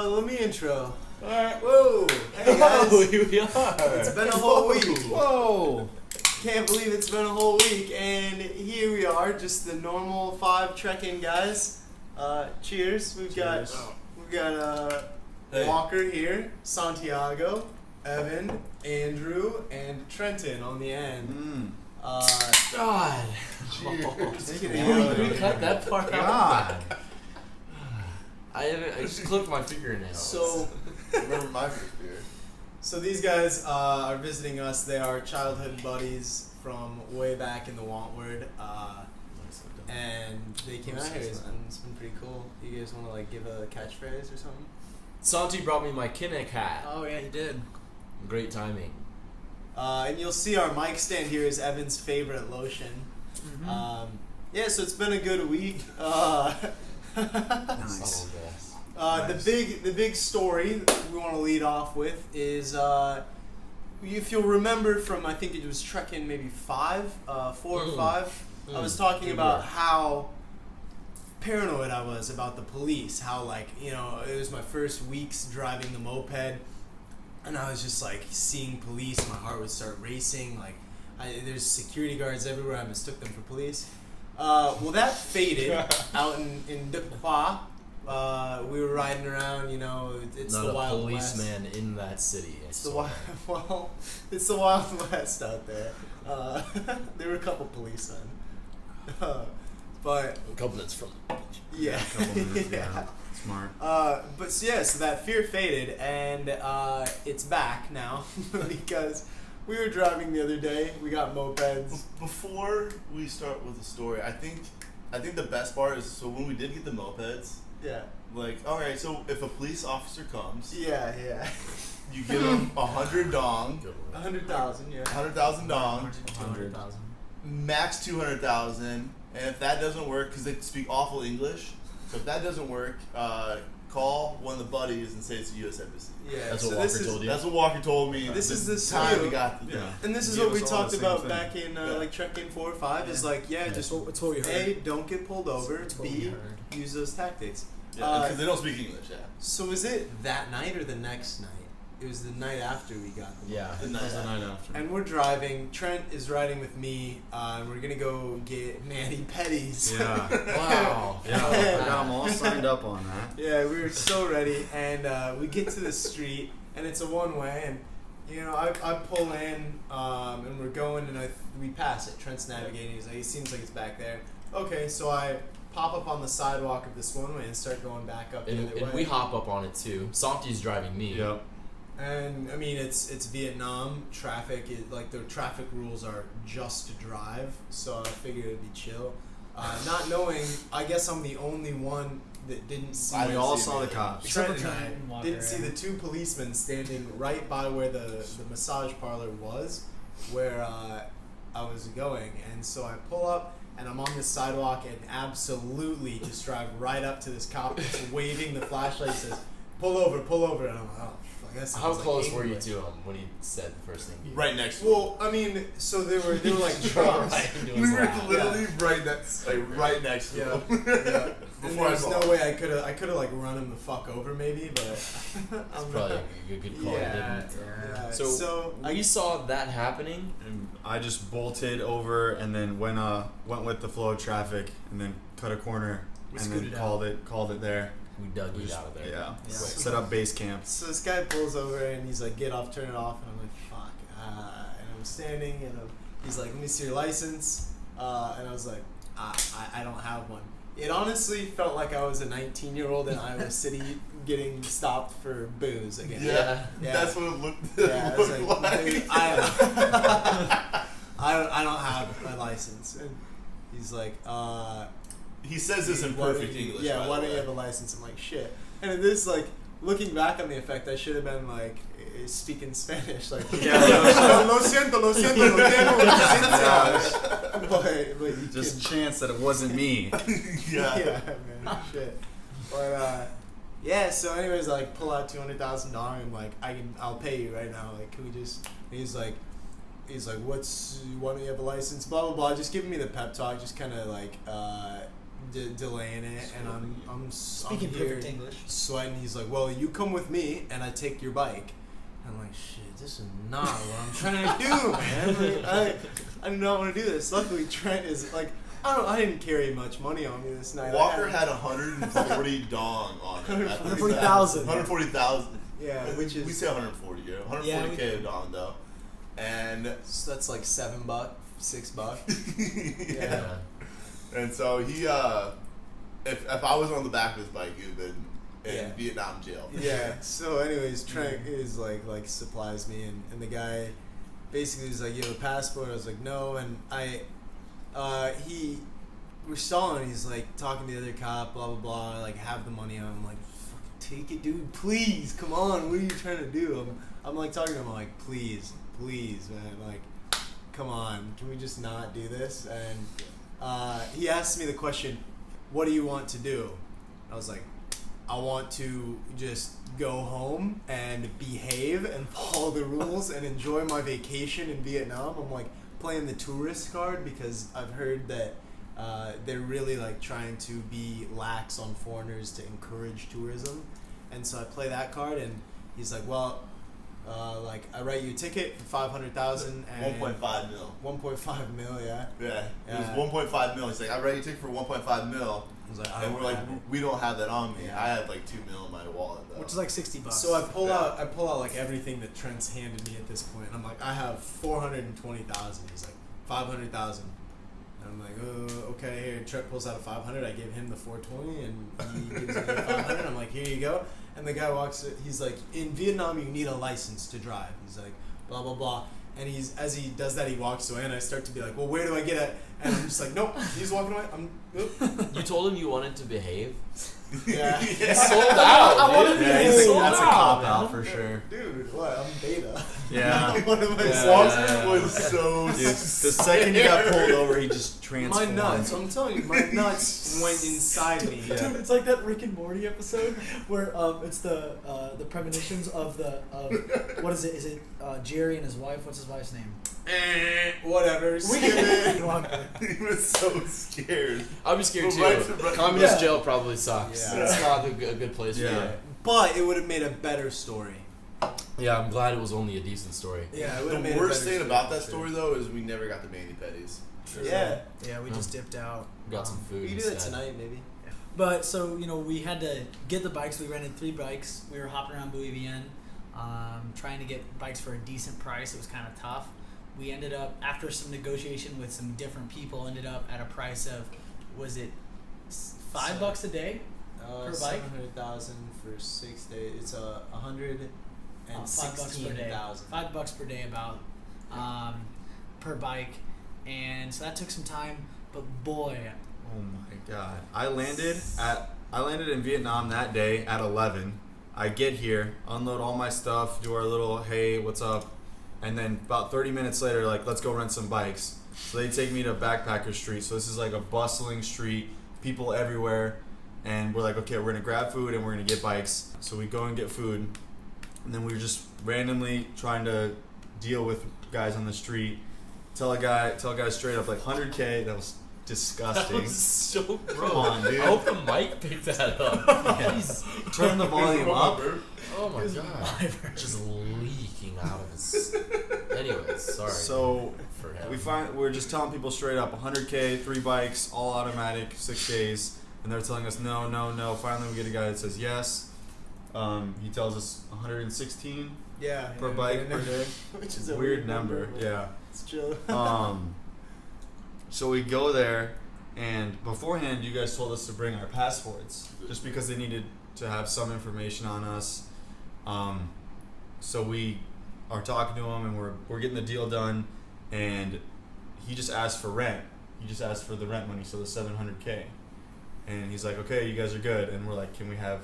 let me intro. Alright. Whoa! Hey guys! Whoa, here we are. It's been a whole week. Whoa! Can't believe it's been a whole week, and here we are, just the normal 5 trekking guys. Cheers. We've got Hey. Walker here, Santiago, Evan, Andrew, and Trenton on the end. God. Take it Can we easy. cut that part God. out? I just clipped my fingernails. So, Remember my first beer. so these guys are visiting us. They are childhood buddies from way back in the Wantward, and they came out here. It's been pretty cool. You guys want to like give a catchphrase or something? Santi brought me my Kinnick hat. Oh yeah, he did. Great timing. And you'll see our mic stand here is Evan's favorite lotion. Yeah, so it's been a good week. Nice. The big story we want to lead off with is if you'll remember from I think it was Trekking maybe 4 or 5. I was talking about how paranoid I was about the police. How like it was my first weeks driving the moped, and I was just like seeing police. My heart would start racing. Like there's security guards everywhere. I mistook them for police. Well, that faded out in Dequa. We were riding around, it's Not the a Wild West. policeman in that city. It's the it's the Wild West out there. There were a couple policemen, but A couple that's from. yeah, A couple minutes, yeah. Smart. So that fear faded, and it's back now because we were driving the other day. We got mopeds. Before we start with the story, I think the best part is when we did get the mopeds. Yeah, Like, all right, so if a police officer comes, yeah. you give him 100 dong, 100,000, yeah. 100,000 dong, 200,000. max 200,000, and if that doesn't work, because they speak awful English, so if that doesn't work, call one of the buddies and say it's the U.S. Embassy. Yeah, That's so what Walker told you. That's what Walker told me. This is the time spiel. we got. And this is Give what we us all talked the same about thing. back in like Trekking 4 or 5 is like, just It's what we heard. A, don't get pulled over, It's what we B, heard. use those tactics. Yeah, because they don't speak English. Yeah. So was it that night or the next night? It was the night after we got them. Yeah. The night after. And we're driving. Trent is riding with me. And we're gonna go get Manny Petties. Yeah. Wow. Yeah, I got them all signed up on that. Yeah, we were so ready, and we get to the street, and it's a one-way, and I pull in, and we're going, and we pass it. Trent's navigating. He's like, it seems like it's back there. Okay, so I pop up on the sidewalk of this one way and start going back up the other way. And we hop up on it too. Santi's driving me. Yep. And I mean, it's Vietnam. Traffic is like the traffic rules are just to drive, so I figured it'd be chill. Not knowing, I guess I'm the only one that didn't see. We all saw the cops. Trent Except for and I Trent and Walker, didn't see the 2 policemen standing right by where the massage parlor was, where I was going, and so I pull up. And I'm on this sidewalk and absolutely just drive right up to this cop that's waving the flashlight, says, pull over. And I'm like, oh, fuck, that sounds How like close were you English. to him when he said the first thing? Right next to him. Well, I mean, so they were like trucks. Right into We his were lap. literally right next to Yeah, him. yeah. And Before I there's saw no him. way I could have like run him the fuck over maybe, but It's I'm probably not. a good call. Yeah, Didn't. yeah. So we saw that happening. And I just bolted over and then went with the flow of traffic and then cut a corner We and then scooted called it there. We dug We you just- out of there. Yeah. Yeah. Set up base camp. So this guy pulls over and he's like, get off, turn it off. And I'm like, fuck. And I'm standing and he's like, let me see your license. And I was like, I don't have one. It honestly felt like I was a 19-year-old in Iowa City getting stopped for booze again. Yeah, Yeah. that's what it looked, Yeah, I was looked like, like. dude, I don't have my license. And he's like, He says this in why don't perfect you- English. Yeah, by why the don't you way. have a license? I'm like, shit. And it is like, looking back on the effect, I should have been like speaking Spanish, like Yeah. lo siento, lo tengo licencia. But you Just can- chance that it wasn't me. Yeah. yeah, man, shit. But yeah. So, anyways, like pull out $200,000. I'm like, I'll pay you right now. Like, can we just? He's like, why don't you have a license? Blah blah blah. Just giving me the pep talk. Just kind of like delaying it, and I'm Speaking here perfect English. sweating. He's like, well, you come with me, and I take your bike. I'm like, shit, this is not what I'm trying to do, man. Like, I do not want to do this. Luckily, Trent is like, I didn't carry much money on me this night. Walker had 140 dong on it. 140,000. 140,000. Yeah, which is we say 140. Yeah, 140K dong though, and so that's like $7, $6. yeah. And so he, if I was on the back of his bike, he would have been in Vietnam jail. Yeah. So, anyways, Trent is like supplies me, and the guy basically is like, "You have a passport?" I was like, "No," and we're stalling. He's like talking to the other cop, blah blah blah. Like, have the money. I'm like, "Fucking take it, dude. Please, come on. What are you trying to do?" I'm like talking to him. I'm like, "Please, man. Like, come on. Can we just not do this?" And he asked me the question, "What do you want to do?" I was like, I want to just go home and behave and follow the rules and enjoy my vacation in Vietnam. I'm like playing the tourist card because I've heard that they're really like trying to be lax on foreigners to encourage tourism. And so I play that card, and he's like, well, like I write you a ticket for 500,000 and 1.5 mil. 1.5 mil, yeah. Yeah, it was 1.5 mil. He's like, I write you a ticket for 1.5 mil. I was like, And we're like, we don't have that on me. I had like 2 mil in my wallet though. Which is like $60. So I pull out like everything that Trent's handed me at this point. I'm like, I have 420,000. He's like 500,000. And I'm like, oh, okay. Here, Trent pulls out a 500. I give him the 420, and he gives me the 500. I'm like, here you go. And the guy walks. He's like, in Vietnam, you need a license to drive. He's like, blah blah blah. And as he does that, he walks away, and I start to be like, well, where do I get it? And I'm just like, nope. He's walking away. You told him you wanted to behave? Yeah. Sold out. I wanted to Yeah, be he's like, sold that's a out, cop man. out for sure. Dude, what? I'm beta. Yeah. What am I Yeah. saying? Walker was so Dude, the second he got pulled over, he just My transformed. nuts. I'm telling you, my nuts went inside me. Dude, it's like that Rick and Morty episode where it's the premonitions of what is it? Is it Jerry and his wife? What's his wife's name? Whatever. Skip it. He was so scared. I'd be scared too. Right. Communist Yeah. jail probably sucks. Yeah. It's not a good place for Yeah. you. But it would have made a better story. Yeah, I'm glad it was only a decent story. Yeah, it would The have made worst a thing better about that for story though is we never got the mani-pedis. sure. Yeah. Yeah, we just dipped out. Got some food. We can do that instead. tonight, maybe. But so we had to get the bikes. We rented 3 bikes. We were hopping around Bui Vien, trying to get bikes for a decent price. It was kind of tough. We ended up, after some negotiation with some different people, ended up at a price of, was it $5 a day per bike? 700,000 for 6 days. It's $116,000 $5 per day. $5 per day about per bike, and so that took some time. But boy, Oh my god! I landed in Vietnam that day at 11. I get here, unload all my stuff, do our little hey, what's up, and then about 30 minutes later, like, let's go rent some bikes. So they take me to Backpacker Street. So this is like a bustling street, people everywhere, and we're like, okay, we're gonna grab food and we're gonna get bikes. So we go and get food, and then we were just randomly trying to deal with guys on the street. Tell a guy straight up like 100K. That was disgusting. That was so gross. Come on, dude. I hope the mic picked that up. Jeez. Turn the volume up. Oh my god. Just leaking out of his. Anyways, sorry. So for him. we're just telling people straight up 100K, 3 bikes, all automatic, 6 days, and they're telling us no. Finally, we get a guy that says yes. He tells us 116 Yeah. per bike per day. Which is a Weird number. but Yeah. It's chill. So we go there, and beforehand, you guys told us to bring our passports, just because they needed to have some information on us. So we are talking to him, and we're getting the deal done, and he just asked for rent. He just asked for the rent money, so the 700K. And he's like, okay, you guys are good. And we're like, can we have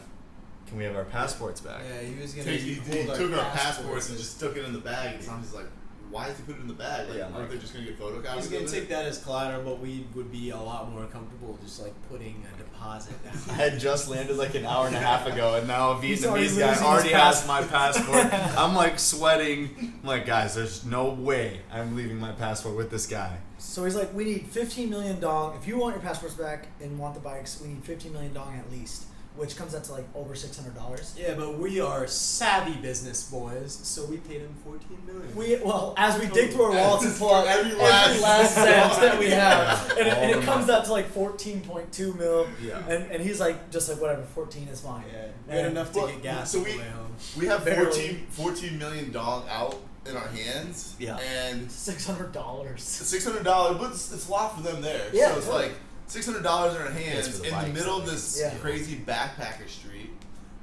our passports back? Yeah, he was gonna. He hold took our passports and just stuck it in the bag. And Santi's like, why does he put it in the bag? Like, Yeah, aren't like- they just gonna get photocopies? He's gonna of take it? that as collateral, but we would be a lot more comfortable just like putting a deposit down. I had just landed like an hour and a half ago, and now a He's already Vietnamese guy losing already his has my passport. I'm like sweating. I'm like, guys, there's no way I'm leaving my passport with this guy. So he's like, we need 15 million dong. If you want your passports back and want the bikes, we need 15 million dong at least, which comes out to like over $600. Yeah, but we are savvy business boys, so we paid him 14 million. As we dig through our wallets and pull out Every every last last cent that we have, Yeah. and All it the comes money. out to like 14.2 mil, Yeah. and he's like, just like whatever, 14 is fine. Yeah, we had enough to Well, get gas so on the we- way home. We have Barely. 14 million dong out in our hands. Yeah. And $600. $600, but it's a lot for them there. Yeah, so it's totally. like $600 in our It's hands for the in bikes, the middle of I mean. this Yeah. crazy backpacker street,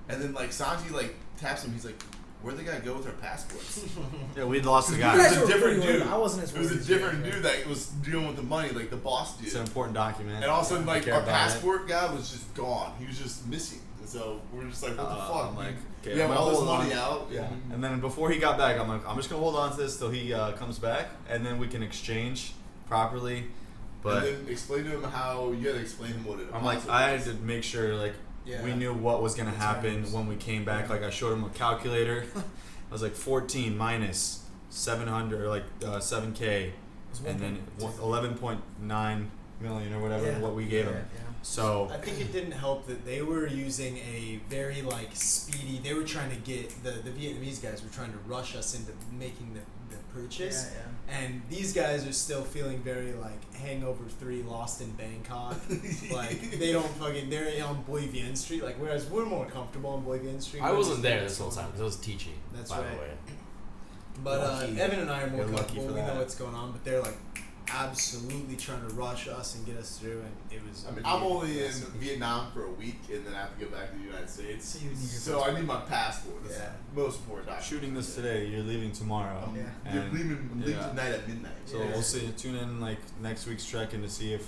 and then like Santi like taps him. He's like, "Where'd they gotta go with our passports?" Yeah, we'd lost the You guy. guys It was a were different pretty dude. worried. I wasn't as It was a worried as different you guys, dude that was dealing with the money, like the boss dude. It's an important document. And all of a sudden, like Care our about it. passport guy was just gone. He was just missing. And so we're just like, "What the fuck?" I'm like, okay, we have I'm all gonna this hold money on. out. Yeah. And then before he got back, I'm like, I'm just gonna hold on to this till he comes back, and then we can exchange properly. But and then explain to him how you had to explain to him what it. I'm like, I had to make sure like Yeah. we knew what was gonna That's happen right. when we came back. Like I showed him a calculator. I was like 14 minus 700, like 7K, and then 11.9 million or whatever Yeah. what we gave him. Yeah. So I think it didn't help that they were using a very like speedy. They were trying to get the Vietnamese guys were trying to rush us into making the purchase, and these guys are still feeling very like Hangover 3, Lost in Bangkok. Like they don't fucking they're on Bui Vien Street. Like whereas we're more comfortable on Bui Vien Street. I We're wasn't just- there this whole time because I was teaching. That's by right. the way. But Lucky. Evan and I are more You're lucky comfortable. for We know that. what's going on, but they're like absolutely trying to rush us and get us through, and it was. I mean, I'm only in Vietnam for a week, and then I have to go back to the United States. So you need your So I need my passport. That's Yeah. the most important document. shooting this today, you're leaving tomorrow. Yeah. You're And leaving yeah. tonight at midnight. So Yeah. we'll see. Tune in like next week's trekking to see if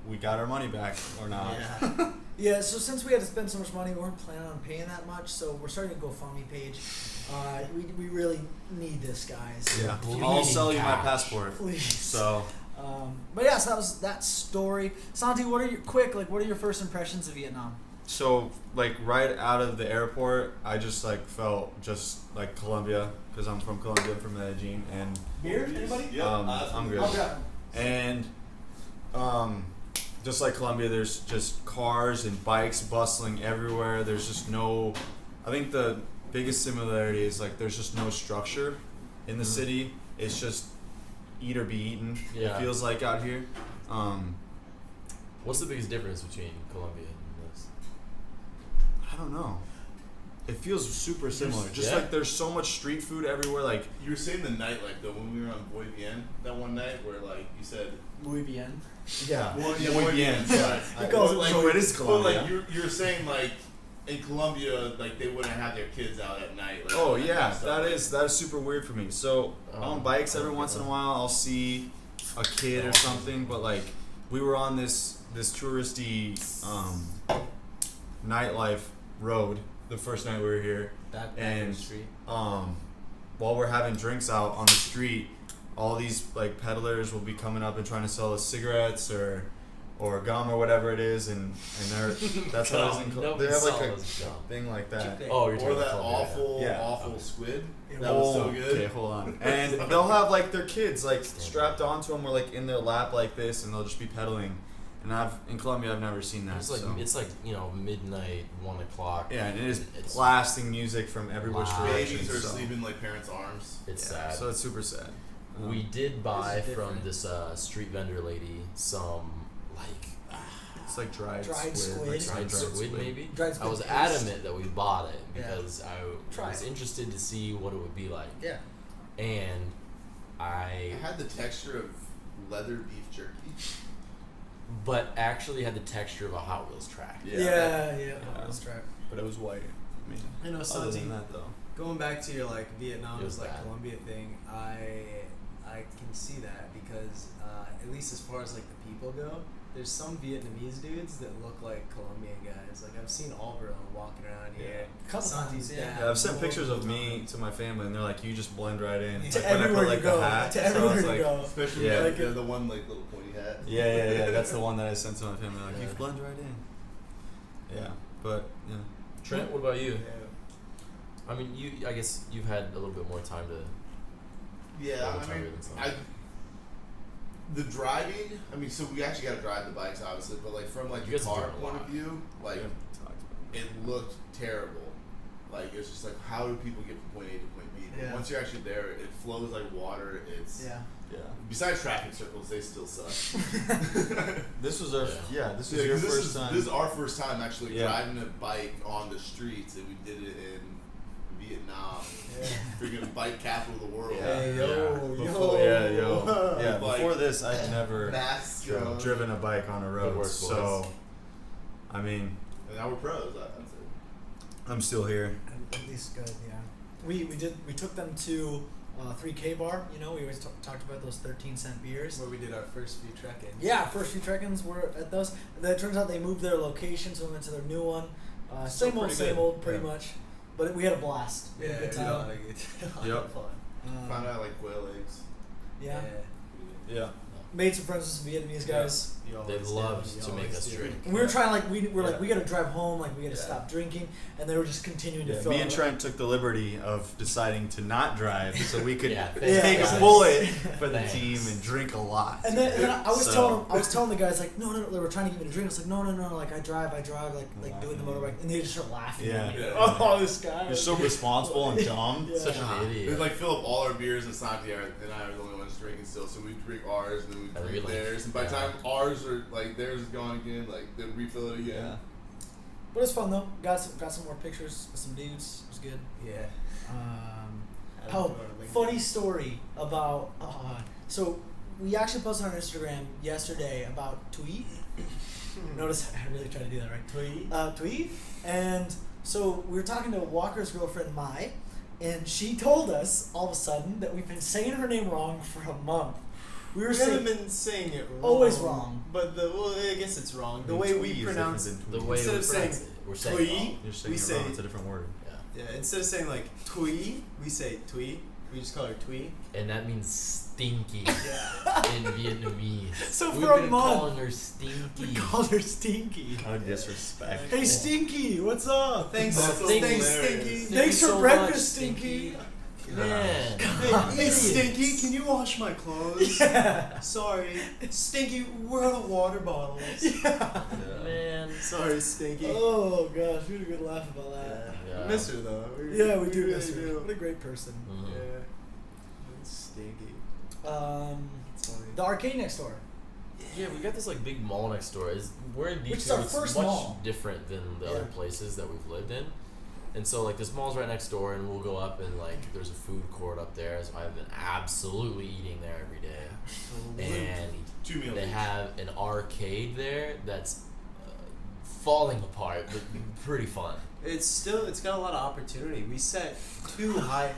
we got our money back or not. Yeah. Yeah, so since we had to spend so much money, we weren't planning on paying that much, so we're starting a GoFundMe page. We really need this, guys. Yeah. Bleeding I'll sell you my cash. passport. Please. So But yeah, so that was that story. Santi, what are your first impressions of Vietnam? like right out of the airport, I just like felt just like Colombia because I'm from Colombia, I'm from Medellin, and Beer? Anybody? Yeah, I'm good. I'll grab And just like Colombia, there's just cars and bikes bustling everywhere. There's just no. I think the biggest similarity is like there's just no structure in the city. It's just eat or be eaten. Yeah. It feels like out here. What's the biggest difference between Colombia and this? I don't know. It feels super similar. Just Yeah. like there's so much street food everywhere. Like You were saying the nightlife though when we were on Bui Vien that one night where like you said. Bui Vien. yeah, Bui Vien. Sorry. He calls it like, so it is Well, Colombia. like you were saying like in Colombia like they wouldn't have their kids out at night. Like, Oh all that yeah, kind of stuff. that is super weird for me. So on bikes every once in a while I'll see a kid or something, but like we were on this touristy nightlife road the first night we were here, That and street. while we're having drinks out on the street, all these like peddlers will be coming up and trying to sell us cigarettes or gum or whatever it is, and they're that's how it is in Nobody they have like sells a gum. thing like that. Oh, you're Or talking that about Colombia, awful, Yeah. awful squid. Yeah, That was so Oh, good. Okay, hold on. And they'll have like their kids like strapped onto them or like in their lap like this, and they'll just be pedaling. And in Colombia I've never seen that. It's like so. it's like midnight, 1 o'clock. Yeah, and it is It's- blasting music from every which Wow. direction. Babies are so. sleeping like parents' arms. It's Yeah, sad. so it's super sad. We did buy This is from different. this street vendor lady some It's like dried Dried squid. like dried squid maybe. Dried I squid was paste. adamant that we bought it Yeah. because Try I was it. interested to see what it would be like. Yeah. And It had the texture of leather beef jerky. but actually had the texture of a Hot Wheels track. Yeah. Let's try. But it was white. I mean, I know other Santi. than that though. Going back to your like Vietnam It was is like bad. Colombia thing, I can see that because at least as far as like the people go, There's some Vietnamese dudes that look like Colombian guys. Like I've seen Alvaro walking around here. Couple Santi's times, dad. Yeah, I've sent pictures of multiple me times. to my family, and they're like, "You just blend right in." It's To like when I everywhere put like you go. the hat. To so everywhere it's you like, go. Especially Yeah. like the one like little pointy hat. Yeah. That's the one that I sent to my family. Like, Yeah. you blend right in. Yeah, but yeah. Trent, what about you? Yeah. I mean, I guess you've had a little bit more time to. Yeah, Double I tired mean, and stuff. the driving. I mean, so we actually got to drive the bikes, obviously, but like from like You the guys car are doing a point lot. of view, like We haven't talked about it looked terrible. Like it's just like, how do people get from point A to point B? But Yeah. once you're actually there, it flows like water. It's Yeah. it. Yeah. besides traffic circles, they still suck. This was our this was Yeah, your 'cause first time. This is our first time actually Yeah. driving a bike on the streets, and we did it in Vietnam, Yeah. freaking bike capital of the world. Yeah. Hey, yo, Before, yeah. Like, Before this, I'd never Mass driven a bike on a road. work, So, boys. I mean, And now we're pros. I'd say. I'm still here. At least good, yeah. We took them to 3K bar. You know, we always talked about those 13-cent beers. Where we did our first few trek-ins. Yeah, first few trek-ins were at those. And then it turns out they moved their location, so we went to their new one. Still Same pretty good. old, pretty Yeah. much. But we had a blast. We Yeah, had a good we had a time. lot of good Yep. fun. Found out like quail eggs. Yeah. Yeah. Made some friends with some Vietnamese guys. You They always loved do. to You make always us do. drink. And we were trying we were like Yeah. we gotta drive home, like we gotta Yeah. stop drinking, and they were just continuing to Yeah, fill me and up. Trent took the liberty of deciding to not drive so we could Yeah, Yeah. take thanks, a guys. bullet for the Thanks. team and drink a lot. And then I was So- telling the guys like no, they were trying to get me to drink. I was like no, like I drive like doing the motorbike, and they just start laughing. Yeah. At me. Yeah. Oh, this guy. You're so responsible and dumb. Yeah. Such God. an They'd idiot. like fill up all our beers, and Santi and I are the only ones drinking still. So we drink ours, and then we And drink we, like, theirs. And by the yeah. time ours are like theirs is gone again, like they refill it again. Yeah. But it's fun though. Got some more pictures with some dudes. It was good. Yeah. Oh, funny story about so we actually posted on Instagram yesterday about Tweet. Notice I really tried to do that right. Tweet. And so we were talking to Walker's girlfriend Mai, and she told us all of a sudden that we've been saying her name wrong for a month. We were We saying haven't been saying it wrong. Always wrong. But I guess it's wrong. The I mean, way tweet we is pronounce it. different The than way Instead we of saying pronounce it, we're saying tweet, it wrong. You're saying we it say- wrong. It's a different word. Yeah. Yeah, instead of saying like twee, we say twee. We just call her twee. And that means stinky Yeah. in Vietnamese. So We've for a been month, calling her we stinky. called her Stinky. How disrespectful. Hey Stinky, what's up? Thanks, That's thanks, hilarious. Stinky. Thanks for so breakfast, much, Stinky. Man. Hey, Stinky, can you wash my clothes? Yeah. Sorry, Stinky, where are the water bottles? Yeah. Man. Sorry, Stinky. Oh gosh, we had a good laugh about that. Yeah. Miss her though. Yeah, we do really miss her. do. What a great person. Mhm. Yeah. Stinky. The Funny. arcade next door. Yeah, we got this like big mall next door. We're in D2. Which is our It's first much mall. different than the Yeah. other places that we've lived in. And so like this mall's right next door, and we'll go up and like there's a food court up there. So I've been absolutely eating there every day. And 2 meals. they each. have an arcade there that's falling apart, but pretty fun. It's got a lot of opportunity. We set two high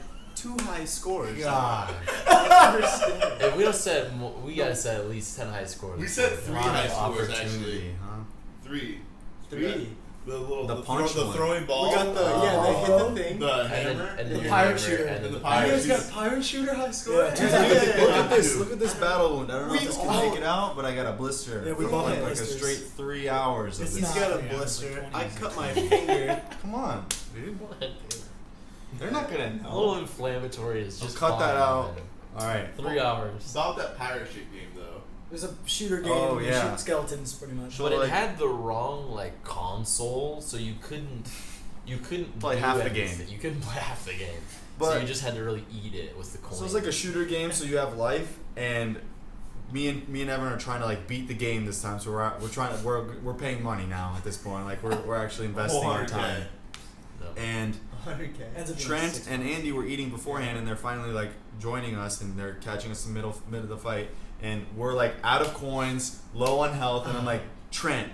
scores. God. I understand. If we don't set, we gotta set at least 10 high scores. We set before 3 we- high Lot of scores opportunity, actually. huh? 3. Three. The little The the punch the one. throwing ball. We got the they hit the thing. the And then, hammer. and then The your pirate hammer, shooter. and then And the the You pirate guys shooter. got pirate shooter high score. Yeah. Look at this. Yeah. Look at this battle wound. I don't know if We this can all- make it out, but I got a blister. Yeah, we from both like, had like a blisters. straight 3 hours of It's this. He's not got a 3 hours, blister. like I 20 cut my minutes. finger. Come on, dude. What, dude? They're not gonna A little know. inflammatory is just cut that fine, out. man. All right. 3 hours. About that pirate ship game though. There's a shooter game. Oh, where you yeah. shoot skeletons, pretty much. So But it like- had the wrong like console, so you couldn't Play do half the anything. game. You couldn't play half the game. So But- you just had to really eat it with the coin. So it's like a shooter game. So you have life, and me and Evan are trying to like beat the game this time. So we're paying money now at this point. Like we're actually investing our 400K. time. No. And 100K. Ends up being Trent 6 and months. Andy were eating beforehand, and they're finally like joining us, and they're catching us in the mid of the fight, and we're like out of coins, low on health, and I'm like, Trent,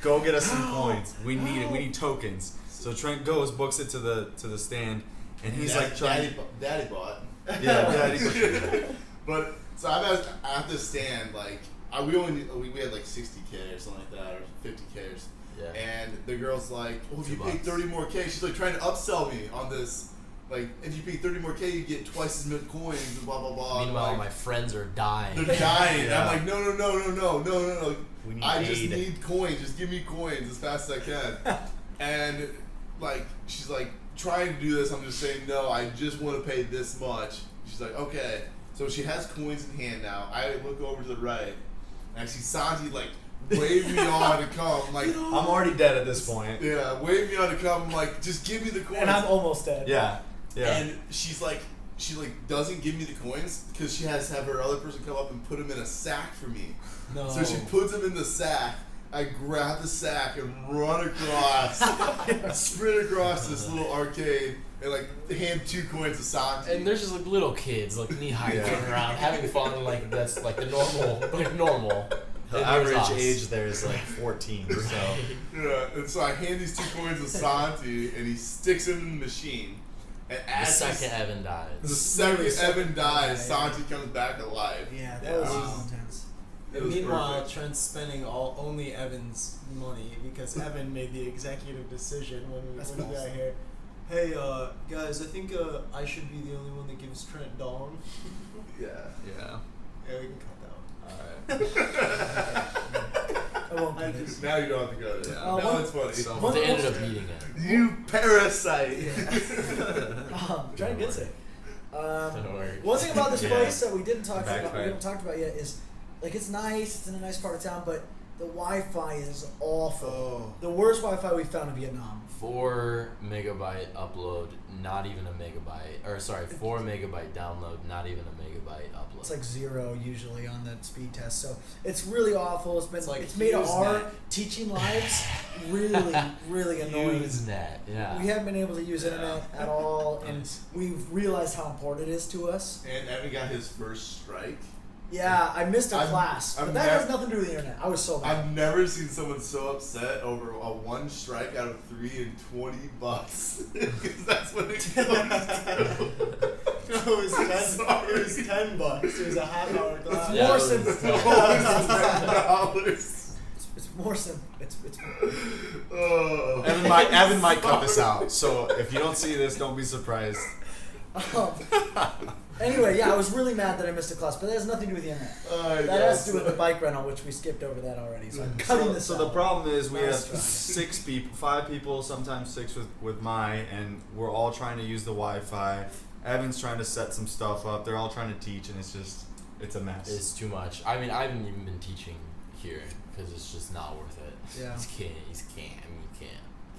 go get us some coins. We need it. We need tokens. So Trent goes, books it to the stand, and he's like trying. Daddy bought. Yeah, Daddy. But so I'm at this stand like we had like 60K or something like that, or 50K or something. Yeah. And the girl's like, oh, if you pay $2. 30 more K, she's like trying to upsell me on this. Like, if you pay 30 more K, you get twice as many coins and blah, blah, blah. Meanwhile, like, my friends are dying. they're dying. Yeah. I'm like, no. We need I aid. just need coins. Just give me coins as fast as I can. And, like, she's like, trying to do this. I'm just saying, no, I just want to pay this much. She's like, okay. So she has coins in hand now. I look over to the right, and I see Santi, like, wave me on to come. Like, I'm already dead at this point. yeah, wave me on to come. I'm like, just give me the coins. And I'm almost dead. Yeah. And she doesn't give me the coins because she has to have her other person come up and put them in a sack for me. No. So she puts them in the sack. I grab the sack and run across, sprint across this little arcade, and like hand 2 coins to Santi. And there's just like little kids, like knee high, running around having fun. Like that's like the normal. The And average there's us. age there is like 14. So Yeah, and so I hand these 2 coins to Santi, and he sticks them in the machine. And The as second he's- Evan dies. the second Evan dies, Yeah. Santi comes back alive. Yeah, Yeah. that was intense. It was Meanwhile, perfect. Trent's spending only Evan's money because Evan made the executive decision when That's he got false. here. Hey, guys, I think I should be the only one that gives Trent Dong. Yeah. yeah. Yeah, we can cut that one. I won't do this. Now you don't have to go there. Yeah. Now it's funny. So- But they ended up eating it. You parasite. Trying to get sick. Don't worry. One thing about this Yeah. place that we didn't talk about, Backfire. we haven't talked about yet, is like it's nice. It's in a nice part of town, but the Wi-Fi is awful. Oh. The worst Wi-Fi we found in Vietnam. 4 megabyte upload, not even a megabyte. Or sorry, 4 megabyte download, not even a megabyte upload. It's like 0 usually on the speed test, so it's really awful. It's like made our HughesNet. teaching lives really annoying. Usenet, yeah. We haven't been able to use internet at all, and Nice. we've realized how important it is to us. And Evan got his first strike. Yeah, I missed a I've- class, I've but that nev- has nothing to do with the internet. I was so mad. I've never seen someone so upset over a 1 strike out of 3 and $20 because that's what it comes to. No, it was Sorry. It was $10. It was a half-hour class. Yeah, more it was simple. $10. It's more simple. It's Oh. Evan might cut this out. So if you don't see this, don't be surprised. Anyway, yeah, I was really mad that I missed a class, but that has nothing to do with the internet. That has to do with the bike rental, which we skipped over that already. So I'm cutting this So out. the problem is we have Last try. 6 people, 5 people, sometimes 6 with Mai, and we're all trying to use the Wi-Fi. Evan's trying to set some stuff up. They're all trying to teach, and it's a mess. It's too much. I mean, I haven't even been teaching here because it's just not worth it. Yeah. You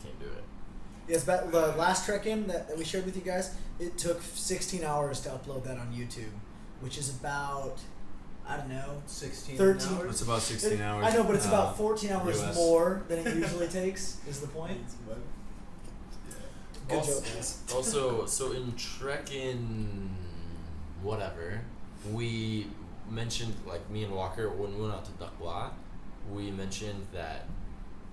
can't do it. Yes, but the last trek-in that we shared with you guys, it took 16 hours to upload that on YouTube, which is about, I don't know, 16 13 hours. It's about 16 hours. I know, but it's about 14 hours US. more than it usually takes, is the point. Good Also- joke, guys. Also, so in Trekkin, whatever, we mentioned, like, me and Walker, when we went out to Duck Blah, we mentioned that,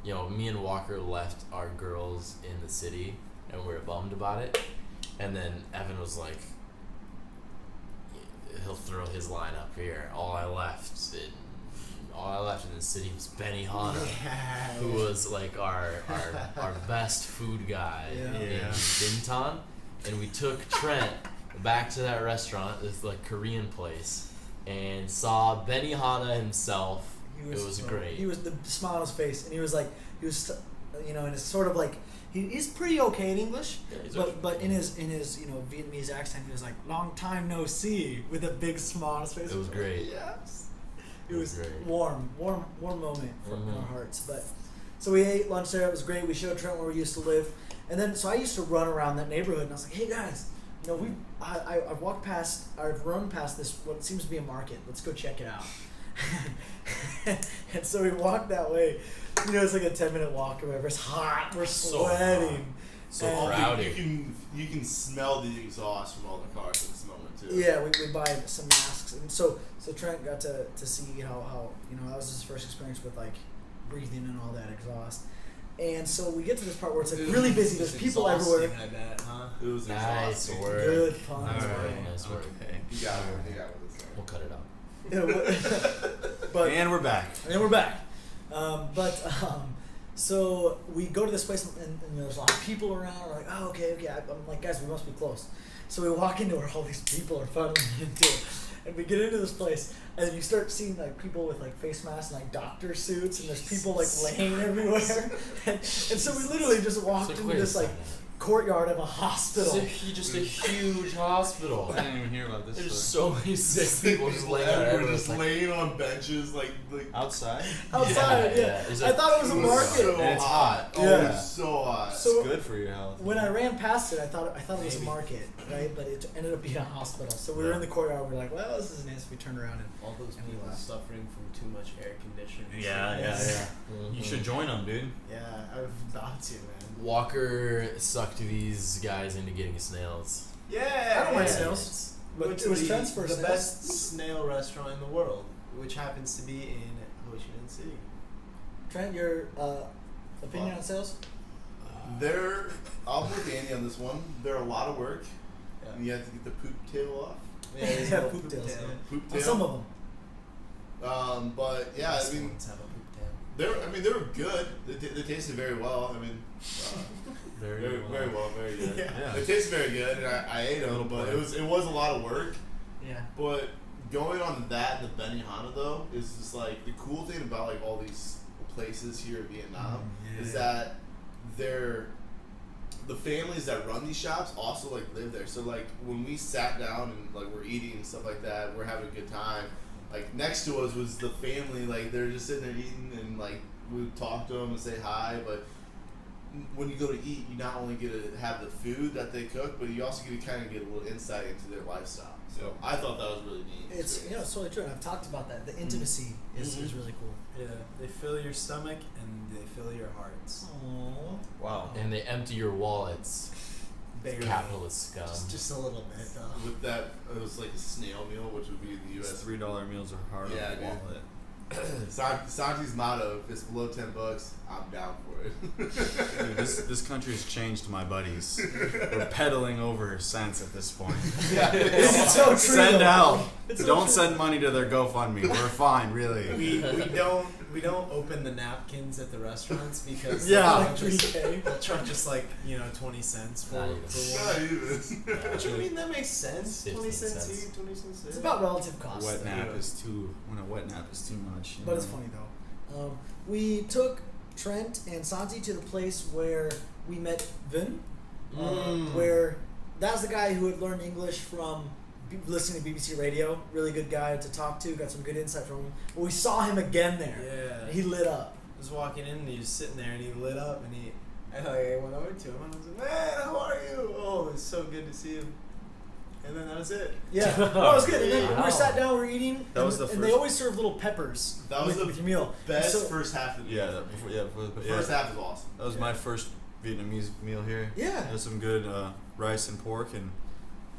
you know, me and Walker left our girls in the city, and we were bummed about it. And then Evan was like, he'll throw his line up here. All I left in the city was Benny Hanna, who was like our best food guy Yeah. in Yeah. Bintan. And we took Trent back to that restaurant, this like Korean place, and saw Benny Hanna himself. It was great. He was the smile on his face, and he was, you know, and it's sort of like he's pretty okay in English, Yeah, he's okay. but in his you know Vietnamese accent, he was like long time no see with a big smile on his face. It was great. Yes, it It was was great. warm moment for Mhm. our hearts. But so we ate lunch there. It was great. We showed Trent where we used to live, and then so I used to run around that neighborhood, and I was like, hey guys. You know, I've run past this, what seems to be a market. Let's go check it out. And so we walked that way. You know, it's like a 10-minute walk or whatever. It's hot. We're So sweating. So And- crowded. You can smell the exhaust from all the cars at this moment too. Yeah, we buy some masks. And so Trent got to see how, you know, that was his first experience with, like, breathing in all that exhaust. And so we get to this part where it's, like, really busy. There's people everywhere. I bet, huh? It was Nice exhausting. work. Good pun. All right. Nice work. Okay. You got it. You got it. We'll cut it out. Yeah, But And we're back. And we're back. So we go to this place and there's a lot of people around. We're like, oh, okay. I'm like, guys, we must be close. So we walk into where all these people are funneling into. And we get into this place, and you start seeing like people with like face masks and like doctor suits, and there's people like laying everywhere. And so we literally just walked into this like courtyard of a hospital. Just a huge hospital. I didn't even hear about this. There's story. so many sick people just laying Everyone out. just laying on benches, like Outside? Outside, yeah. It's I thought it was a market. So And it's hot. Oh, Yeah. it's so hot. So- It's good for your health. When I ran past it, I thought it was a market, right? But it ended up being a hospital. So we were in the courtyard. We're like, well, this is nice. We turned around and All those And we people left. suffering from too much air conditioning. Yeah. You should join them, dude. Yeah, I've thought to, man. Walker sucked these guys into getting snails. Yeah, I don't mind yeah. snails. We But went it to was the, Trent's first the snail. best snail restaurant in the world, which happens to be in Ho Chi Minh City. Trent, your opinion on sales? I'll put Andy on this one. They're a lot of work. Yeah. And you have to get the poop tail off. there's Yeah, no poop tails, tail. yeah. Poop On tail. some of them. But yeah, Best I mean, ones have a poop tail. they were good. They tasted very well. I mean, very well, very good. Yeah. They tasted very good, and I ate them, Little but play. it was a lot of work. Yeah. But going on that and the Benihana though is just like the cool thing about like all these places here in Vietnam is that the families that run these shops also like live there. So like when we sat down and like we're eating and stuff like that, we're having a good time. Like next to us was the family, like they're just sitting there eating and like we would talk to them and say hi. But when you go to eat, you not only get to have the food that they cook, but you also get to kind of get a little insight into their lifestyle. So I thought that was really neat. It's it's totally true. And I've talked about that. The intimacy is really cool. Yeah, they fill your stomach and they fill your hearts. Aww. Wow. And they empty your wallets. Barely. Capitalist scum. Just a little bit though. With that, it was like a snail meal, which would be in the These U.S. $3 meals are hard Yeah, on the dude. wallet. Santi's motto: if it's below $10, I'm down for it. Dude, this country has changed my buddies. We're peddling over cents at this point. It's so true. Send though. help. It's so Don't true. send money to their GoFundMe. We're fine, really. We don't open the napkins at the restaurants because Yeah, they'll just, 3K. they'll charge us like 20 cents for Not even. Not one. even. What do you mean that makes sense? 15 20 cents cents. here, 20 cents there. It's about relative cost. Wet though. nap is too. When a wet nap is too much. you But it's know. funny though. We took Trent and Santi to the place where we met Vin, where that's the guy who had learned English from listening to BBC Radio. Really good guy to talk to. Got some good insight from him. But we saw him again there. Yeah. He lit up. I was walking in and he was sitting there and he lit up and I went over to him and I was like, man, how are you? Oh, it's so good to see you. And then that was it. Yeah, no, it was good. And then we Wow. were sat down, we were eating, That and, was the and they first- always serve little peppers That was with your meal. Best So- first half of the meal. The First half was awesome. That was my first Vietnamese meal here. Yeah. There's some good rice and pork, and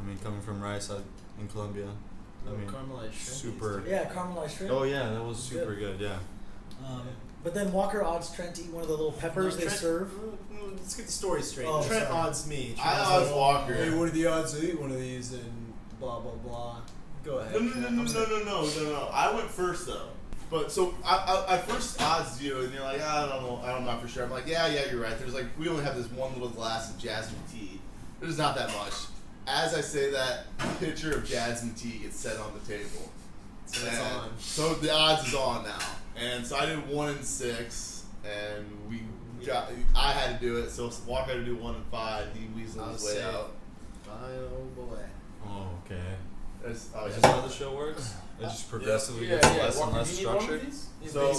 I mean, coming from rice in Colombia, I mean, Caramelized shrimp. super. Yeah, caramelized shrimp. Oh yeah, that was It's super good. Yeah. But then Walker odds Trent to eat one of the little peppers they serve. Let's get the story straight. Oh, Trent sorry. odds me. I Trent's odds like, Walker. Hey, what are the odds to eat one of these and blah blah blah. Go ahead. No. I went first though. But so I first odds you and you're like, I don't know, I'm not for sure. I'm like, yeah, you're right. There's like we only have this one little glass of jasmine tea. There's not that much. As I say that, a pitcher of jasmine tea gets set on the table. So it's And on. So the odds is on now. And so I did 1 in 6 and I had to do it, so Walker had to do 1 in 5. He weaseled his way safe. out. Oh boy. Oh, okay. That's, Is this how the show works? It just progressively gets less and less structured. So-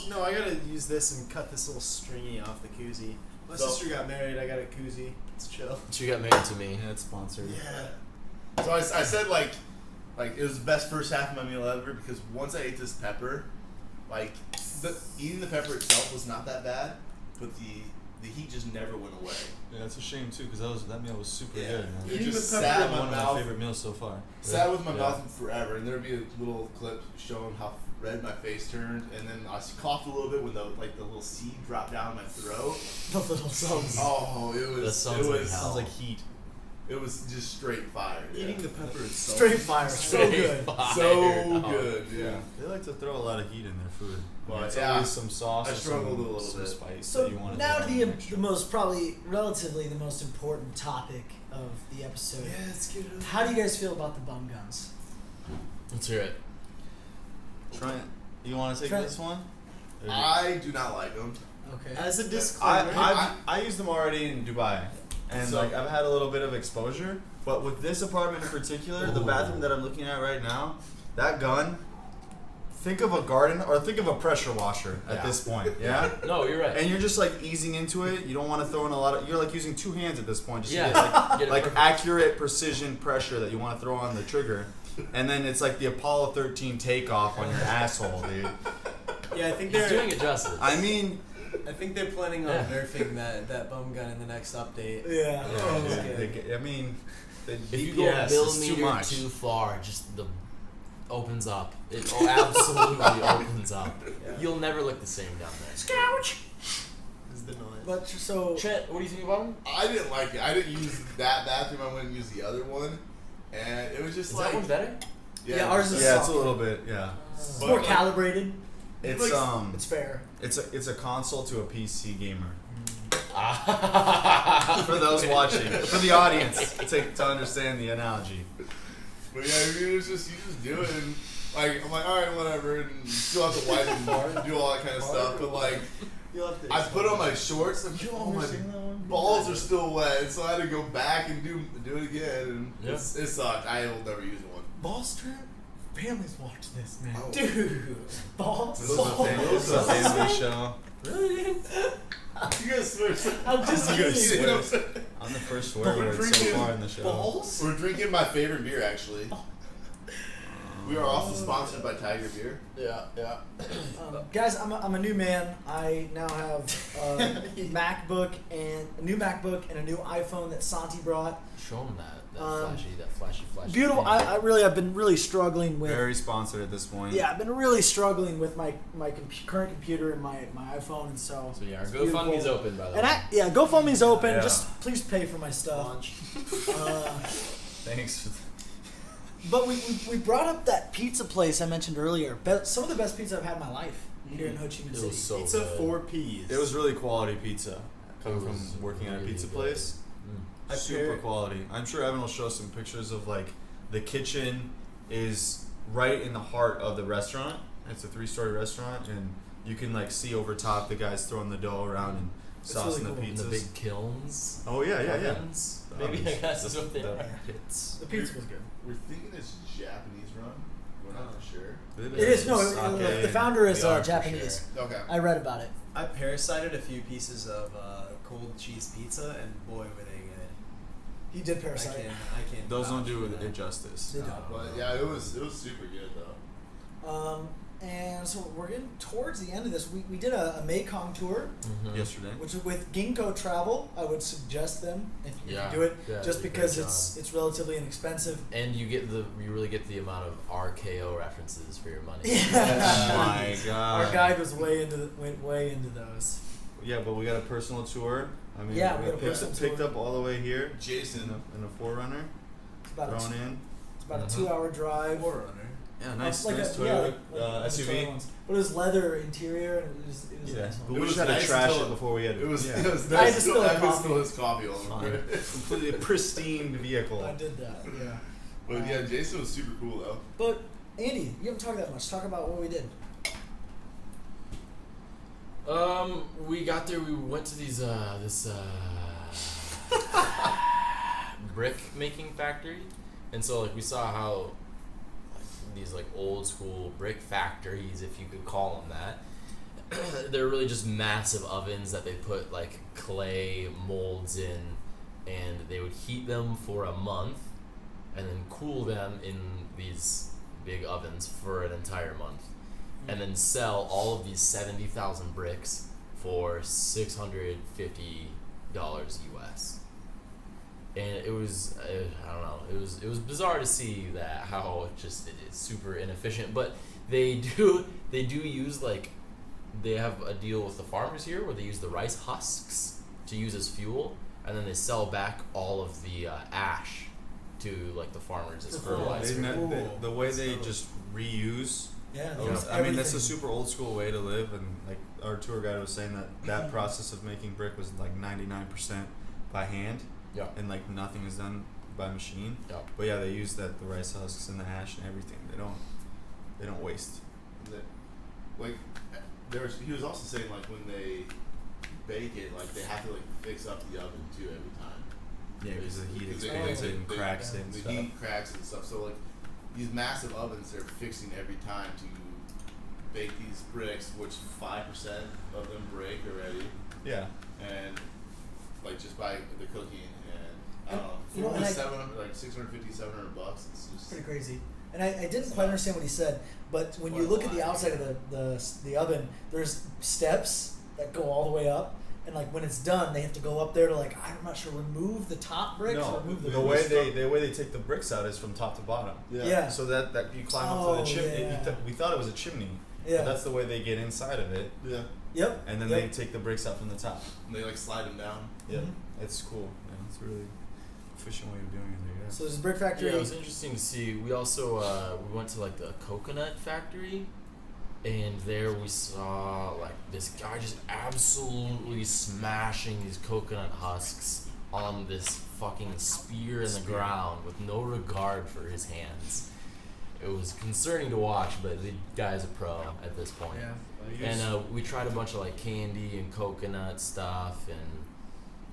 No, I gotta use this and cut this little stringy off the koozie. My So- sister got married. I got a koozie. It's chill. She got married to me. Yeah, it's sponsored. Yeah. So I said like it was the best first half of my meal ever because once I ate this pepper, like eating the pepper itself was not that bad, but the heat just never went away. Yeah, it's a shame too, because that meal was super Yeah. good, man. It Eating just the pepper sat in in my One of my mouth. favorite meals so far. Sat with my Yeah. mouth forever, and there'd be a little clip showing how red my face turned, and then I coughed a little bit when the little seed dropped down my throat. The little songs. Oh, it That was sounds like hell. Sounds like heat. It was just straight fire. Eating the pepper is so Straight fire, so good. So good, yeah. They like to throw a lot of heat in their food. But It's yeah, always some sauce. I or struggled some, a little some bit. spice So that you want now to to the most probably relatively the most important topic of the episode. Yeah, it's good. How do you guys feel about the bum guns? Let's hear it. Trent, you want to take Trent. this one? I do not like them. Okay. As a disclaimer, I used them already in Dubai, and So- like I've had a little bit of exposure. But with this apartment in particular, the bathroom that I'm looking at right now, that gun. Think of a garden or think of a pressure washer at Yeah. this point. Yeah. No, you're right. And you're just like easing into it. You don't want to throw in a lot of. You're like using 2 hands at this point just Yeah. to get Get it like perfect. accurate precision pressure that you want to throw on the trigger. And then it's like the Apollo 13 takeoff on your asshole, dude. yeah, I think He's they're doing it justice. I mean, I think they're planning on Yeah. nerfing that bum gun in the next update. Yeah. Oh, yeah, okay. I mean, the if you go DPS a is too millimeter much. too far, just the opens up. It absolutely opens up. Yeah. You'll never look the same down there. Is the noise. But so Trent, what do you think about him? I didn't like it. I didn't use that bathroom. I went and used the other one, and it was just Is like that one better? Yeah, ours is Yeah, it's a soft. little bit. Yeah, it's But more like- calibrated. it's like- It's fair. it's a console to a PC gamer. Ah. For those watching, for the audience, to understand the analogy. But yeah, I mean, it was just you just do it, and like I'm like, all right, whatever, and you still have to wipe and do all that kind of stuff. But like, You'll have to I put on my shorts, and oh, my balls are still wet, so I had to go back and do it again, and Yeah. it sucked. I will never use one. Balls Trent? Families watch this, man. Oh. Dude. Balls. This is a family- This is a family show. Really? You guys swear. I'm just You guys kidding. swear. I'm the first swear We're word so drinking far in the show. balls. We're drinking my favorite beer, actually. We are also sponsored by Tiger Beer. Yeah, yeah. Guys, I'm a new man. I now have a MacBook and a new MacBook and a new iPhone that Santi brought. Show him that Um, flashy. Beautiful. thing. I've been really struggling with. Very sponsored at this point. Yeah, I've been really struggling with my current computer and my iPhone, and so. So yeah, our it's GoFundMe's beautiful. open by the And way. GoFundMe's open. Yeah. Just please pay for my stuff. Launch. Thanks. But we brought up that pizza place I mentioned earlier. Some of the best pizza I've had in my life here in Ho Chi Minh It City. was so Pizza good. 4 P's. It was really quality pizza. Coming It was from working at a really pizza good. place. Mm. I Super pair- quality. I'm sure Evan will show some pictures of like the kitchen is right in the heart of the restaurant. It's a 3-story restaurant, and you can like see over top the guys throwing the dough around and It's saucing really the cool. And pizzas. the big kilns. Oh yeah. Ovens. Maybe I guess is what they the are. pits. The pizza was good. We're thinking it's Japanese rum. We're not sure. It is the founder is We are for Japanese. Okay. I read about it. I parasited a few pieces of cold cheese pizza, and boy, were they good. He did I parasite. can't. Those don't vouch do for that. it justice. They don't. But yeah, it was super good though. And so we're getting towards the end of this. We did a Mekong tour, Mhm. Yesterday. which is with Ginkgo Travel. I would suggest them if Yeah. you do it, Yeah, just they did a because great it's relatively inexpensive. And you really get the amount of RKO references for your money. Oh my god. Our guide was went way into those. Yeah, but we got a personal tour. I mean, Yeah, we we got a picked, personal picked tour. up all the way here in Jason. a 4Runner, It's about thrown in. it's about Mhm. a 2-hour drive. Forerunner. Yeah, nice, Like nice a- Toyota yeah, like the SUV. Toyota ones. But it was leather interior, and it was Yeah, nice. but It we just was had to nice trash until it before we had It was yeah. it was I had nice to still spill the having coffee. spill his coffee all over Fine. it. Completely pristine vehicle. I did that. Yeah. But yeah, Jason was super cool though. But Andy, you haven't talked that much. Talk about what we did. We got there. We went to these brick making factory, and so like we saw how these like old school brick factories, if you could call them that, they're really just massive ovens that they put like clay molds in, and they would heat them for a month, and then cool them in these big ovens for an entire month, and then sell all of these 70,000 bricks for $650 US. And it was I don't know, it was bizarre to see that, how just it is super inefficient. But they do use like, they have a deal with the farmers here where they use the rice husks to use as fuel, and then they sell back all of the ash to like the farmers as fertilizer. The way they just reuse. Yeah, I mean, that's a super old school way to live, and like our tour guide was saying that process of making brick was like 99% by hand, Yeah. and like nothing is done by machine. Yeah. But yeah, they use the rice husks and the ash and everything. They don't waste. Like, he was also saying like when they bake it, like they have to like fix up the oven too every time. Yeah, because the heat Because expands it and they- cracks it and the stuff. heat cracks and stuff. So like these massive ovens, they're fixing every time to bake these bricks, which 5% of them break already, Yeah. and like just by the cooking, and I don't know, You know, for and I- 700, like $650, $700, it's just pretty crazy. And I didn't quite understand what he said, but when you look at the outside of the oven, there's steps that go all the way up, and like when it's done, they have to go up there to like, I'm not sure, remove the top bricks or remove the way they take the bricks out is from top to bottom. Yeah. So that you climb up to the chimney. yeah. We thought it was a chimney. Yeah. But that's the way they get inside of it. yeah, Yep. And then Yep. they take the bricks out from the top. and they like slide them down. Yeah. Mhm. It's cool. Yeah, it's a really efficient way of doing it. I guess. So there's a brick factory. Yeah, it was interesting to see. We also we went to like the coconut factory, and there we saw like this guy just absolutely smashing these coconut husks on this fucking spear in the ground with no regard for his hands. It was concerning to watch, but the guy's a pro at this point. Yeah. And we tried a bunch of like candy and coconut stuff, and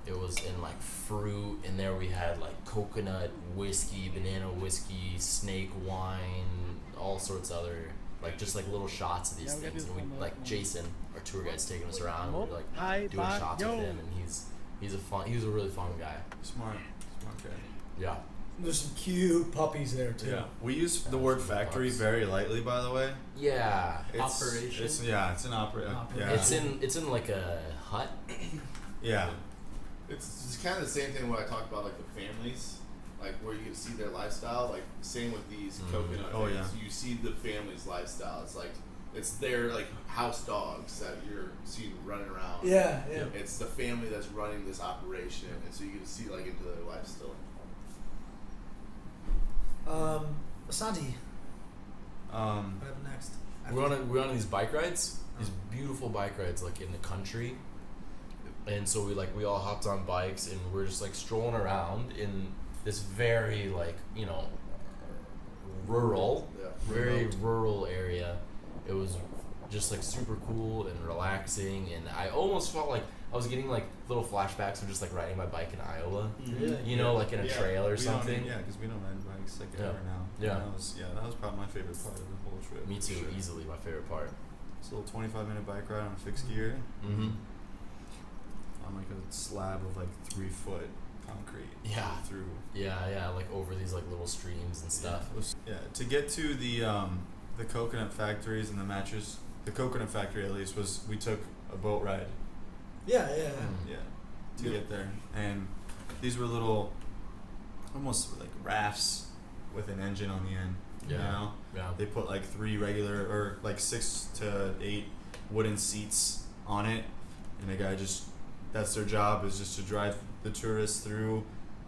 it was in like fruit, and there we had like coconut whiskey, banana whiskey, snake wine, all sorts of other like just like little shots of these things. And we like Jason, our tour guide's taking us around, and we're like doing shots with him, and he was a really fun guy. Smart guy. Yeah. There's some cute puppies there too. Yeah. We use the Yeah, word some factory pups. very lightly, by the way. Yeah. Operation? It's an operation. Yeah. It's in like a hut. Yeah. It's kind of the same thing when I talked about like the families, like where you can see their lifestyle. Like same with these coconut. Oh, things. yeah. You see the family's lifestyle. It's like it's their like house dogs that you're seeing running around. Yeah. It's the family that's running this operation, and so you can see like into their life still. Santi, Um. what happened next? We're on these bike rides, these beautiful bike rides, like in the country, and so we all hopped on bikes and we're just like strolling around in this very like rural, very rural area. It was just like super cool and relaxing, and I almost felt like I was getting like little flashbacks of just like riding my bike in Iowa, you know, like in a trail or something. Because we don't ride bikes like Yeah. ever now. Yeah. That was probably my favorite part of the whole trip. Me too, for sure. easily my favorite part. It's a little 25-minute bike ride on a fixed gear Mm-hmm. on like a slab of like 3-foot concrete. Yeah. Through. Yeah, like over these like little streams and stuff. Yeah. To get to the coconut factories and the coconut factory at least we took a boat ride. Yeah. Yeah. To get there, and these were little, almost like rafts with an engine on the end. Yeah. You know? Yeah. They put like 3 regular or like 6 to 8 wooden seats on it, and the guy that's their job, is just to drive the tourists through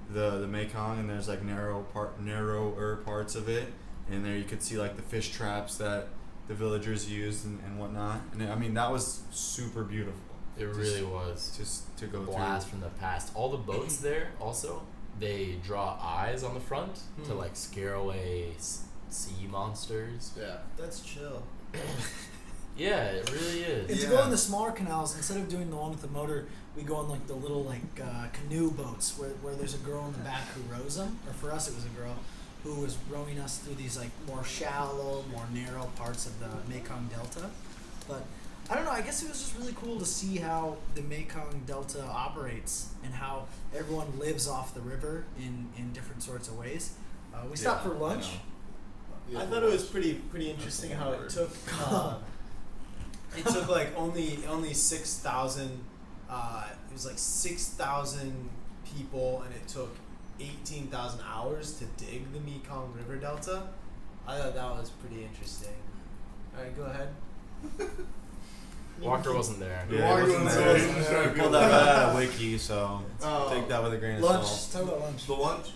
the Mekong, and there's like narrower parts of it, and there you could see like the fish traps that the villagers used and whatnot. And I mean, that was super beautiful. It really was. Just to go Blast from the past. All the boats there also, they draw eyes on the front to like scare away sea monsters. Yeah. That's chill. Yeah, it really is. And to go on the smaller canals, instead of doing the one with the motor, we go on like the little like canoe boats where there's a girl in the back who rows them. Or for us, it was a girl who was rowing us through these like more shallow, more narrow parts of the Mekong Delta. But I don't know, I guess it was just really cool to see how the Mekong Delta operates and how everyone lives off the river in different sorts of ways. We stopped for lunch. I thought it was pretty interesting how it took. It took like only 6,000. It was like 6,000 people, and it took 18,000 hours to dig the Mekong River Delta. I thought that was pretty interesting. All right, go ahead. Walker wasn't there. Yeah, Walker it wasn't wasn't there. there. He was trying to We be pulled like- that right out of Wiki, so Oh. take that with a grain of Lunch. salt. Talk about lunch. The lunch,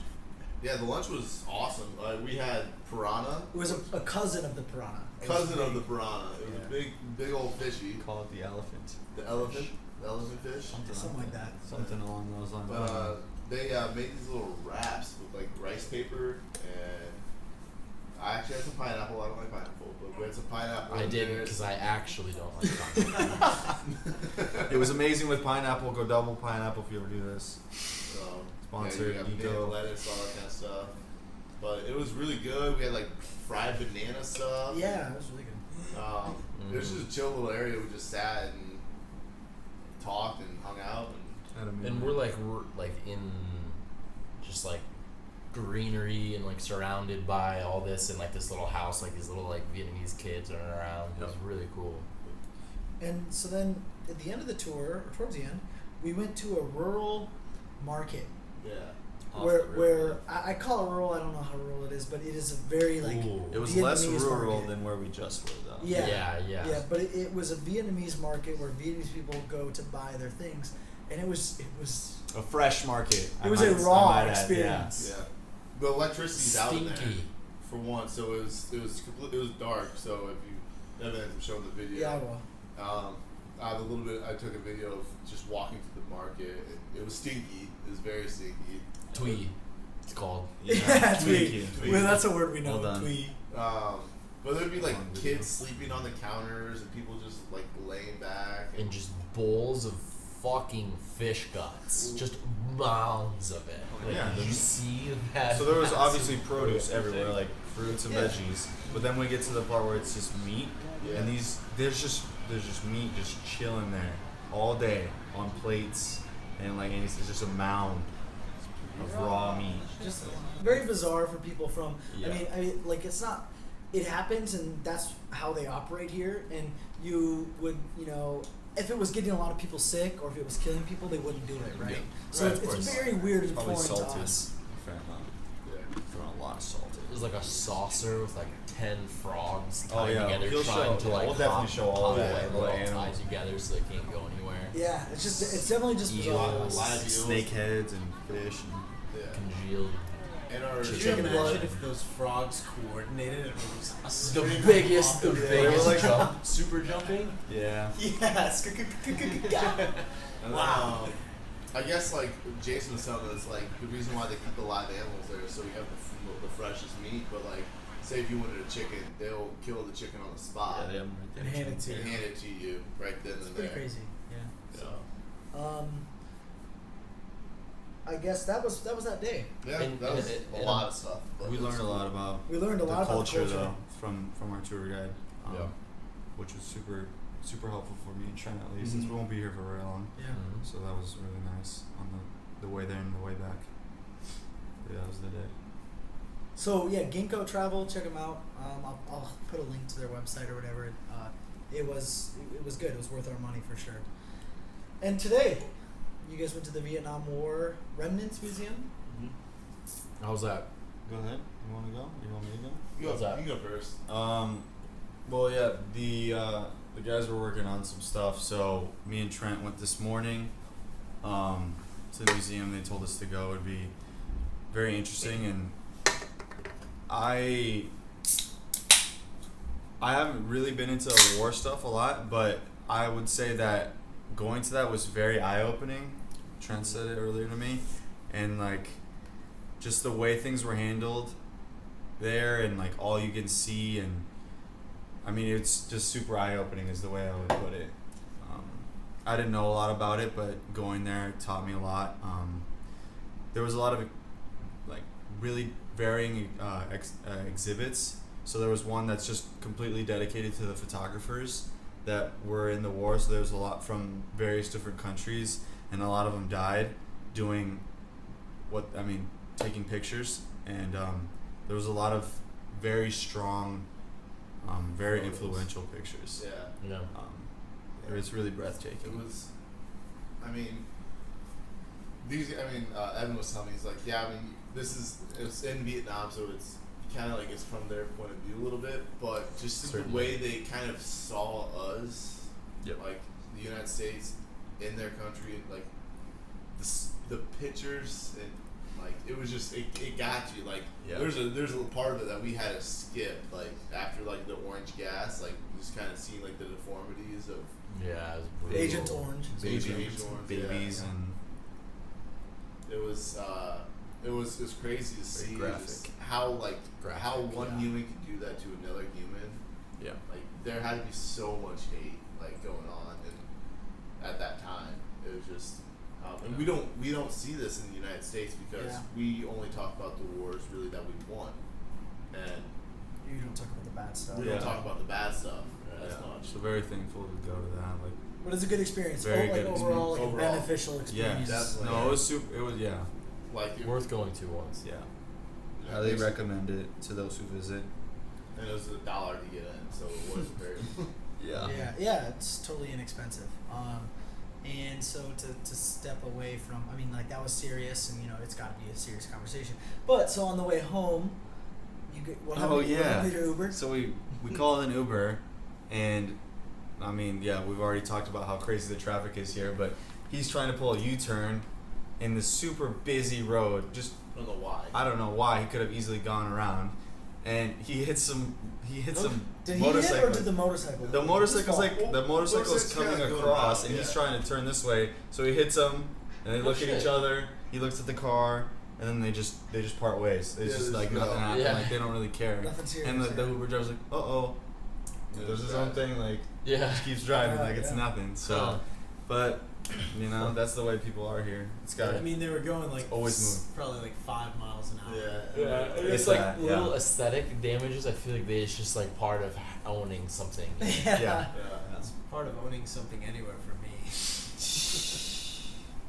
yeah, the lunch was awesome. We had piranha, It was a cousin of the piranha. It was cousin of the big. piranha. It was Yeah. a big old fishy. Call it the elephant. The elephant fish. Something like that. Something along those lines. But they made these little wraps with like rice paper, and I actually had some pineapple. I don't like pineapple, but we had some pineapple. I in didn't there. because I actually don't like pineapple. It was amazing with pineapple. Go double pineapple if you ever do this. So, Sponsored, yeah, you got Eco. banana lettuce, all that kind of stuff. But it was really good. We had like fried banana stuff. Yeah, it was really good. It was just a chill little area. We just sat and talked and hung out. And we're like in just like greenery and like surrounded by all this and like this little house, like these little like Vietnamese kids running around. It was really cool. And so then at the end of the tour, or towards the end, we went to a rural market Yeah. where I call it rural. I don't know how rural it is, but it is a very like Ooh. It was Vietnamese less rural market. than where we just were, though. Yeah. Yeah. But it was a Vietnamese market where Vietnamese people go to buy their things, and it was A fresh market. It was a raw I might add, experience. Yeah. The electricity's out in there Stinky. for one, so it was dark. So if you evidence I'm showing the video. yeah, well, I took a video of just walking through the market. It was stinky. It was very stinky. Twee, it's called. yeah, Tweaky. twee. Well, that's a word we know. Well done. Twee. But there'd be like On video. kids sleeping on the counters and people just like laying back. And just bowls of fucking fish guts. Just mounds of it. Like, Yeah, you see that. So there was massive obviously produce thing. everywhere, like fruits and Yeah. veggies. But then we get to the part where it's just meat, Yeah. and there's just meat just chilling there all day on plates, and it's just a mound of raw meat. Just very bizarre for people from. Yeah. I mean, like it's not. It happens, and that's how they operate here. And you would, if it was getting a lot of people sick or if it was killing people, they wouldn't do it, right? Yeah. So Right, it's of course. very weird and Probably foreign to salted us. a fair amount. Yeah. Throwing a lot of salt in. There's like a saucer with like 10 frogs Oh, tied yeah. together, He'll trying show- to yeah, like we'll definitely hop show all on that, it. the They're all animals. tied together so they can't go anywhere. Yeah, it's definitely just bizarre. Eels. Live eels. Snake heads and fish. And Yeah. Congealed. And our Could you Chicken imagine blood. if those frogs coordinated and it was a The string biggest, off the of it? biggest like- jump, super jumping. yeah. Yes. And Wow. I guess like Jason was telling us, like the reason why they keep the live animals there is so we have the freshest meat. But like, say if you wanted a chicken, they'll kill the chicken on the spot Yeah, they have 'em right there. And hand it to and you. hand it to you right then It's and pretty there. crazy. Yeah. So I guess that was that day. yeah, And- that was and- a and- lot of stuff. but We it was learned a cool. lot about We learned a lot about the culture. though from our tour guide, Yeah. which was super helpful for me and Trent at least, since we won't be here for very long. Yeah. So that was really nice on the way there and the way back. Yeah, that was the day. So yeah, Ginkgo Travel, check them out. I'll put a link to their website or whatever. It was good. It was worth our money for sure. And today, you guys went to the Vietnam War Remnants Museum. How's that? Go ahead. You want to go? You want me to go? You What's go, that? you go first. Well, yeah, the guys were working on some stuff, so me and Trent went this morning to the museum. They told us to go. It'd be very interesting, and I haven't really been into war stuff a lot, but I would say that going to that was very eye-opening. Trent said it earlier to me, and just the way things were handled there, and all you can see, and I mean it's just super eye-opening is the way I would put it. I didn't know a lot about it, but going there taught me a lot. There was a lot of really varying exhibits. So there was one that's just completely dedicated to the photographers that were in the war. So there was a lot from various different countries, and a lot of them died doing taking pictures. And there was a lot of very strong, very Photos. influential pictures. Yeah. No. It was really breathtaking. It was, Evan was telling me, he's like, yeah, it's in Vietnam, so it's kind of it's from their point of view a little bit, but just the Certainly. way they kind of saw us Yep. Like the United States, in their country, like the pictures and like it was just it got you. Like Yeah. there's a part of it that we had to skip. Like after like the orange gas, like just kind of seeing like the deformities of Yeah, it was brutal. Agent Orange. Babies and it was crazy to see graphic. just how Graphic, how one yeah. human can do that to another human. yeah. Like there had to be so much hate like going on, and at that time it was just. And we don't see this in the United States because Yeah. we only talk about the wars really that we won, and You don't talk about the bad stuff. we Yeah. don't talk about the bad stuff as Yeah. much. So very thankful to go to that. Like, But it's a good experience. Very like good overall, like experience. a beneficial yeah, experience. definitely. no, it was super. It was Like it, Worth going to once. yeah. you know, Highly it's- recommend it to those who visit. And it was $1 to get in, so it wasn't very. Yeah, it's totally inexpensive. And so to step away from, I mean, like that was serious, and it's got to be a serious conversation. But so on the way home, you get what happened? What happened to your Uber? So we called an Uber, and I mean, yeah, we've already talked about how crazy the traffic is here, but he's trying to pull a U-turn in this super busy road. Just I don't know why. I don't know why, he could have easily gone around, and he hit some Did he hit or motorcycle. did the motorcycle? The motorcycle's His fault. the motorcycle's motorcycle's coming kinda going across, around, and he's yeah. trying to turn this way. So he hits him, and they look at shit. each other. He looks at the car, and then they just part ways. It's Yeah, just they like just nothing go. happened. Yeah. Like they don't really care. Nothing serious, And the yeah. Uber driver's like, oh, Yeah, does his right. own thing. Like Yeah. just keeps driving Yeah, like it's yeah. nothing. So, Huh. but that's the way people are here. It's got I mean, they were going like always probably like 5 miles an hour. Yeah. And It's it's like that, little yeah. aesthetic damages. I feel like it's just like part of owning something. Yeah. yeah. That's part of owning something anywhere for me.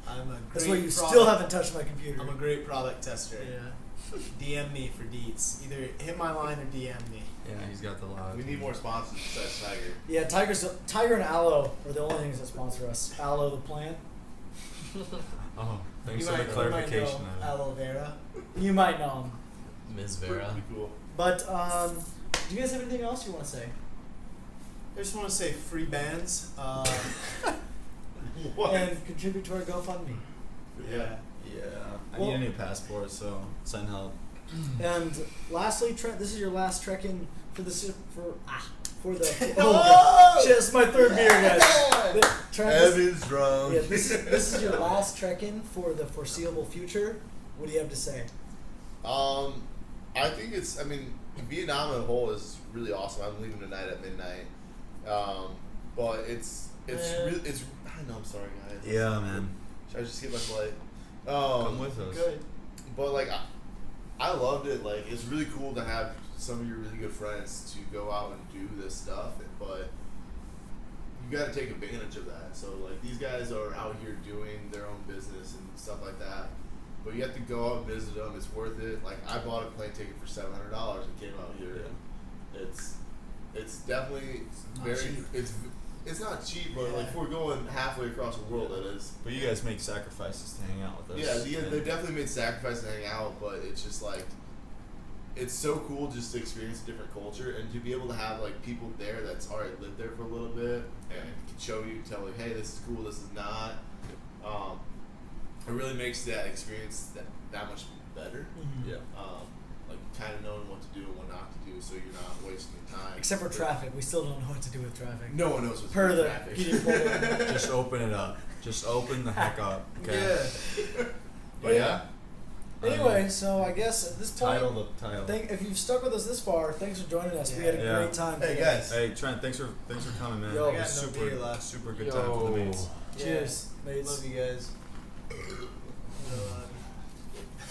I'm a great That's why you product- still haven't touched my computer. I'm a great product tester. Yeah. DM me for deets. Either hit my line or DM me. Yeah, he's got the loud. We need more sponsors besides Tiger. Yeah, Tiger and Aloe are the only things that sponsor us. Aloe the plant. Oh, thanks You for the might clarification. know aloe vera. You might know him. Ms. Vera. Pretty cool. But do you guys have anything else you want to say? I just want to say free bands. What? And contribute to our GoFundMe. Yeah. Yeah, I Well- need a new passport, so send help. And lastly, Trent, this is your last trek-in for the Oh! oh, shit, it's my third beer, guys. Trent, Evan's drunk. yeah, this is your last trek-in for the foreseeable future. What do you have to say? I think I mean, Vietnam as a whole is really awesome. I'm leaving tonight at midnight. But it's really, I know, I'm sorry, guys. Yeah, man. Should I just skip my flight? Come with us. Good. But like, I loved it. Like, it's really cool to have some of your really good friends to go out and do this stuff. But you got to take advantage of that. So like, these guys are out here doing their own business and stuff like that. But you have to go out and visit them. It's worth it. Like, I bought a plane ticket for $700 and came out here. Yeah. It's definitely Not very. cheap. It's not cheap, but like Yeah. if we're going halfway across the world, it is. But you guys make sacrifices to hang out with Yeah, us. they definitely made sacrifices to hang out, but it's just like, it's so cool just to experience a different culture and to be able to have like people there that's already lived there for a little bit and can show you, tell like, hey, this is cool, this is not. It really makes that experience that much better. Mm-hmm. Yeah. Like kind of knowing what to do and what not to do, so you're not wasting time. Except for traffic, we still don't know what to do with traffic. No one knows what's Per the traffic. Peter Paul. Just open it up. Just open the heck up. Okay. Yeah. But yeah. Anyway, so I guess at this point, Title. if you've stuck with us this far, thanks for joining us. We had a Yeah. great time. Hey today. guys. Hey Trent, thanks for coming, man. Yo, It I was got no beer left. super good time for the mates. Cheers, mates. Love you guys.